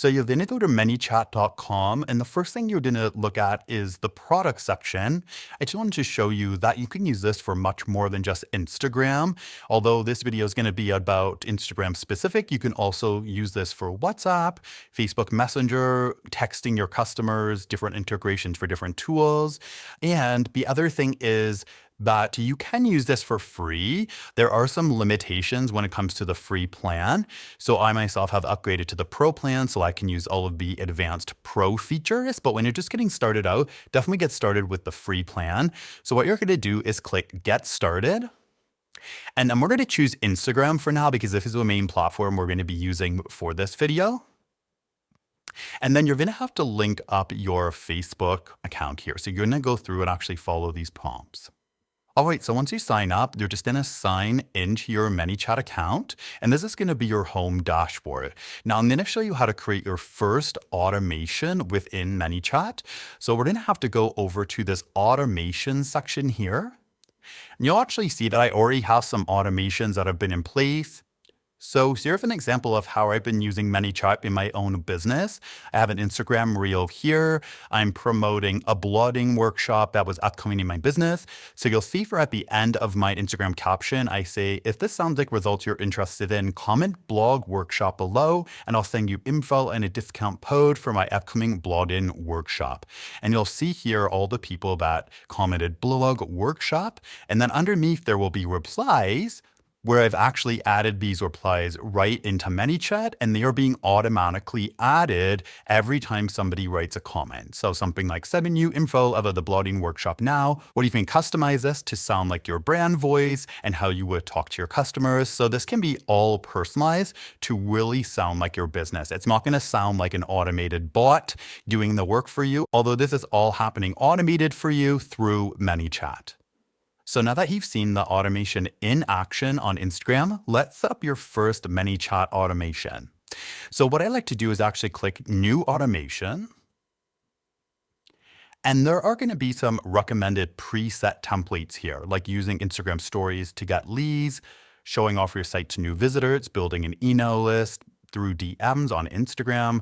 So you're going to go to ManyChat.com, and the first thing you're going to look at is the product section. I just wanted to show you that you can use this for much more than just Instagram. Although this video is going to be about Instagram specific, you can also use this for WhatsApp, Facebook Messenger, texting your customers, different integrations for different tools. And the other thing is that you can use this for free. There are some limitations when it comes to the free plan. So I myself have upgraded to the Pro plan so I can use all of the advanced Pro features. But when you're just getting started out, definitely get started with the free plan. So what you're going to do is click Get Started. And then we're going to choose Instagram for now because this is the main platform we're going to be using for this video. And then you're going to have to link up your Facebook account here. So you're going to go through and actually follow these prompts. All right, so once you sign up, you're just going to sign into your ManyChat account, and this is going to be your home dashboard. Now, I'm going to show you how to create your first automation within ManyChat. So we're going to have to go over to this automation section here. And you'll actually see that I already have some automations that have been in place. So here's an example of how I've been using ManyChat in my own business. I have an Instagram reel here. I'm promoting a blogging workshop that was upcoming in my business. So you'll see for at the end of my Instagram caption, I say, if this sounds like results you're interested in, comment blog workshop below, and I'll send you info and a discount code for my upcoming blogging workshop. And you'll see here all the people that commented blog workshop. And then underneath there will be replies, where I've actually added these replies right into ManyChat, and they are being automatically added every time somebody writes a comment. So something like sending you info about the blogging workshop now, or you can customize this to sound like your brand voice and how you would talk to your customers. So this can be all personalized to really sound like your business. It's not going to sound like an automated bot doing the work for you, although this is all happening automated for you through ManyChat. So now that you've seen the automation in action on Instagram, let's set up your first ManyChat automation. So what I like to do is actually click New Automation. And there are going to be some recommended preset templates here, like using Instagram stories to get leads, showing off your site to new visitors, building an email list through DMs on Instagram.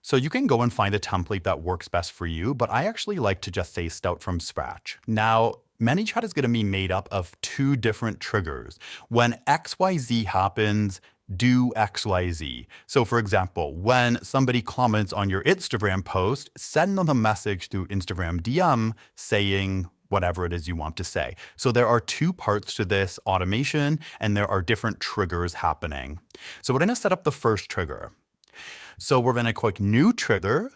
So you can go and find a template that works best for you, but I actually like to just say start from scratch. Now, ManyChat is going to be made up of two different triggers. When XYZ happens, do XYZ. So for example, when somebody comments on your Instagram post, send them a message through Instagram DM saying whatever it is you want to say. So there are two parts to this automation, and there are different triggers happening. So we're going to set up the first trigger. So we're going to click New Trigger,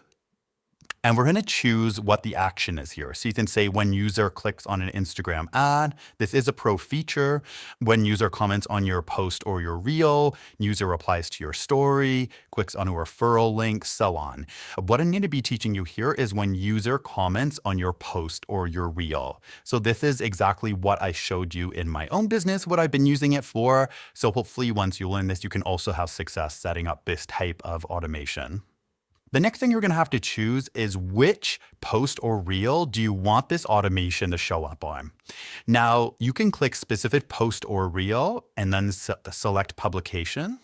and we're going to choose what the action is here. So you can say when user clicks on an Instagram ad, this is a pro feature. When user comments on your post or your reel, user replies to your story, clicks on a referral link, so on. What I'm going to be teaching you here is when user comments on your post or your reel. So this is exactly what I showed you in my own business, what I've been using it for. So hopefully once you learn this, you can also have success setting up this type of automation. The next thing you're going to have to choose is which post or reel do you want this automation to show up on. Now, you can click specific post or reel and then select publication.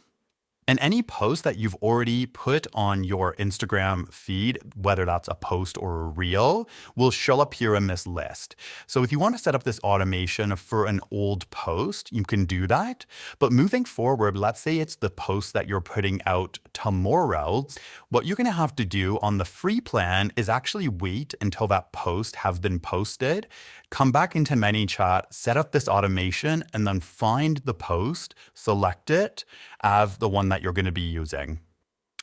And any post that you've already put on your Instagram feed, whether that's a post or a reel, will show up here in this list. So if you want to set up this automation for an old post, you can do that. But moving forward, let's say it's the post that you're putting out tomorrow. What you're going to have to do on the free plan is actually wait until that post has been posted, come back into ManyChat, set up this automation, and then find the post, select it as the one that you're going to be using.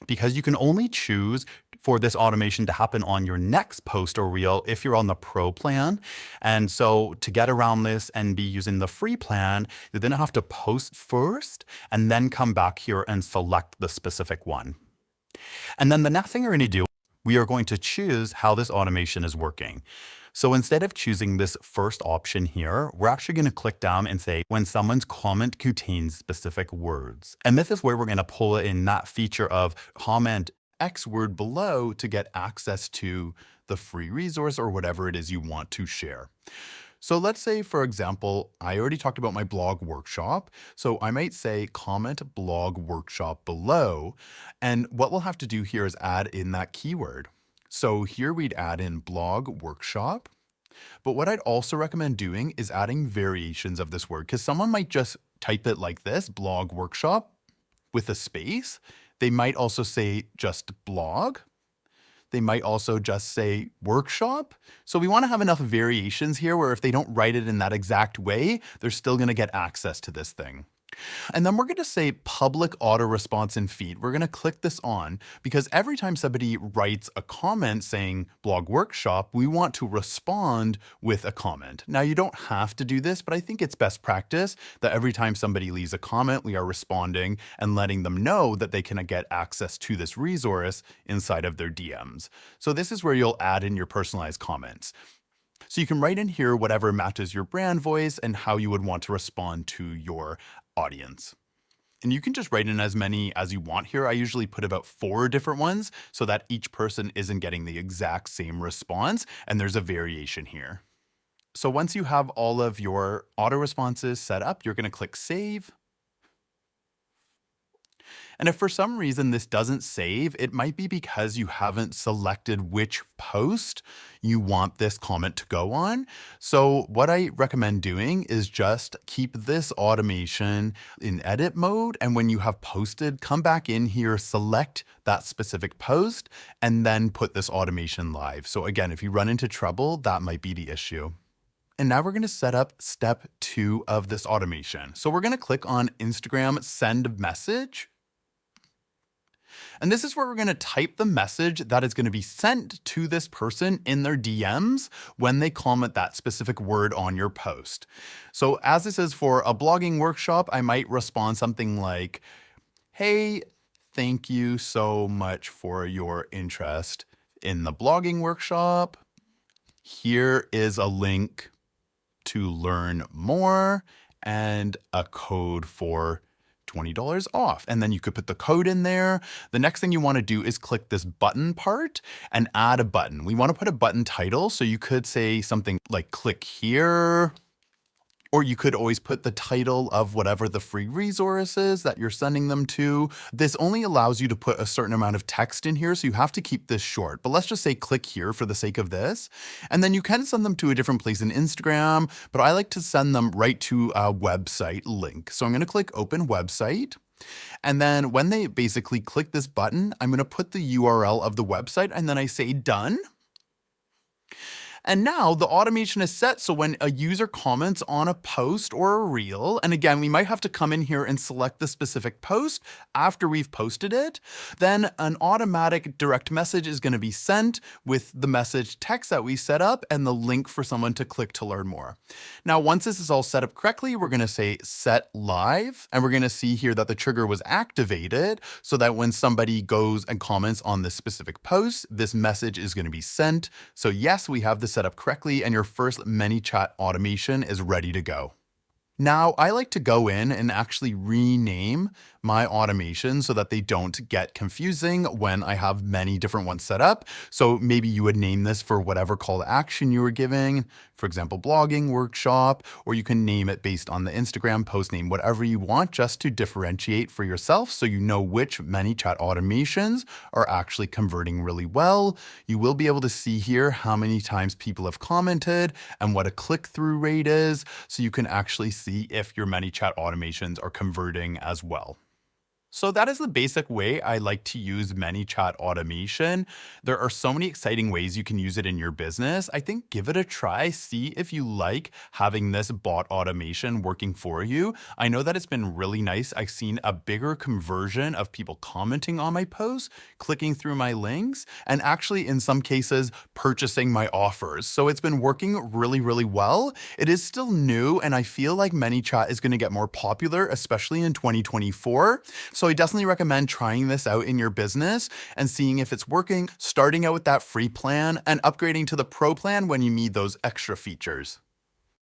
Because you can only choose for this automation to happen on your next post or reel if you're on the Pro plan. And so to get around this and be using the free plan, you're going to have to post first and then come back here and select the specific one. And then the next thing we're going to do, we are going to choose how this automation is working. So instead of choosing this first option here, we're actually going to click down and say when someone's comment contains specific words. And this is where we're going to pull in that feature of comment X word below to get access to the free resource or whatever it is you want to share. So let's say, for example, I already talked about my blog workshop. So I might say comment blog workshop below. And what we'll have to do here is add in that keyword. So here we'd add in blog workshop. But what I'd also recommend doing is adding variations of this word because someone might just type it like this, blog workshop with a space. They might also say just blog. They might also just say workshop. So we want to have enough variations here where if they don't write it in that exact way, they're still going to get access to this thing. And then we're going to say public auto response and feed. We're going to click this on because every time somebody writes a comment saying blog workshop, we want to respond with a comment. Now you don't have to do this, but I think it's best practice that every time somebody leaves a comment, we are responding and letting them know that they can get access to this resource inside of their DMs. So this is where you'll add in your personalized comments. So you can write in here whatever matches your brand voice and how you would want to respond to your audience. And you can just write in as many as you want here. I usually put about 4 different ones so that each person isn't getting the exact same response and there's a variation here. So once you have all of your auto responses set up, you're going to click save. And if for some reason this doesn't save, it might be because you haven't selected which post you want this comment to go on. So what I recommend doing is just keep this automation in edit mode. And when you have posted, come back in here, select that specific post, and then put this automation live. So again, if you run into trouble, that might be the issue. And now we're going to set up step 2 of this automation. So we're going to click on Instagram send message. And this is where we're going to type the message that is going to be sent to this person in their DMs when they comment that specific word on your post. So as this is for a blogging workshop, I might respond something like, hey, thank you so much for your interest in the blogging workshop. Here is a link to learn more and a code for $20 off. And then you could put the code in there. The next thing you want to do is click this button part and add a button. We want to put a button title. So you could say something like click here, or you could always put the title of whatever the free resource is that you're sending them to. This only allows you to put a certain amount of text in here, so you have to keep this short. But let's just say click here for the sake of this. And then you can send them to a different place in Instagram, but I like to send them right to a website link. So I'm going to click open website. And then when they basically click this button, I'm going to put the URL of the website and then I say done. And now the automation is set so when a user comments on a post or a reel, and again, we might have to come in here and select the specific post after we've posted it, then an automatic direct message is going to be sent with the message text that we set up and the link for someone to click to learn more. Now, once this is all set up correctly, we're going to say set live, and we're going to see here that the trigger was activated so that when somebody goes and comments on this specific post, this message is going to be sent. So yes, we have this set up correctly and your first ManyChat automation is ready to go. Now, I like to go in and actually rename my automation so that they don't get confusing when I have many different ones set up. So maybe you would name this for whatever call to action you were giving, for example, blogging workshop, or you can name it based on the Instagram post name, whatever you want, just to differentiate for yourself so you know which ManyChat automations are actually converting really well. You will be able to see here how many times people have commented and what a click-through rate is, so you can actually see if your ManyChat automations are converting as well. So that is the basic way I like to use ManyChat automation. There are so many exciting ways you can use it in your business. I think give it a try, see if you like having this bot automation working for you. I know that it's been really nice. I've seen a bigger conversion of people commenting on my posts, clicking through my links, and actually in some cases purchasing my offers. So it's been working really, really well. It is still new, and I feel like ManyChat is going to get more popular, especially in 2024. So I definitely recommend trying this out in your business and seeing if it's working, starting out with that free plan and upgrading to the pro plan when you need those extra features.